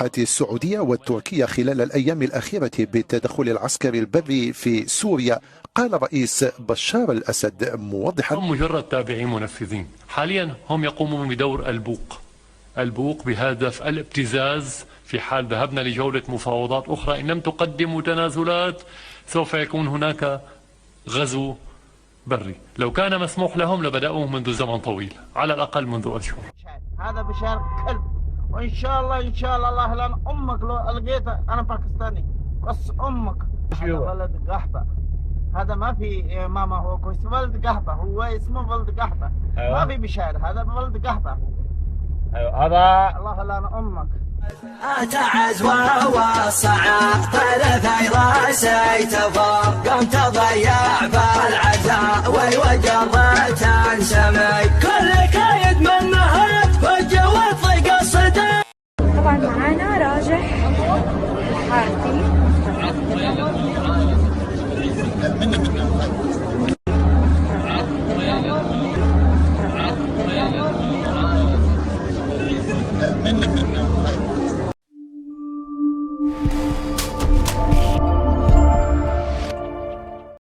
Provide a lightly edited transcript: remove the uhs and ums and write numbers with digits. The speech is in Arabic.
تصريحات السعودية والتركية خلال الأيام الأخيرة بالتدخل العسكري البري في سوريا، قال الرئيس بشار الأسد موضحا: هم مجرد تابعين منفذين. حاليا هم يقومون بدور البوق بهدف الابتزاز. في حال ذهبنا لجولة مفاوضات أخرى إن لم تقدموا تنازلات سوف يكون هناك غزو بري. لو كان مسموح لهم لبدأوه منذ زمن طويل، على الأقل منذ أشهر. هذا بشار كلب، وإن شاء الله الله لأن أمك لو ألقيته. أنا باكستاني بس أمك. هذا ولد قحبة، هذا ما في ماما، هو كويس ولد قحبة، هو اسمه ولد قحبة. أيوة. ما في بشار، هذا ولد قحبة. أيوة هذا الله لأن أمك. أتعز وصعقت لثي راسي تفوق، قمت ضيع بالعزاوي وجرت سمي كل كايد من نهر وجوت قصده. طبعا معانا راجح الحارثي.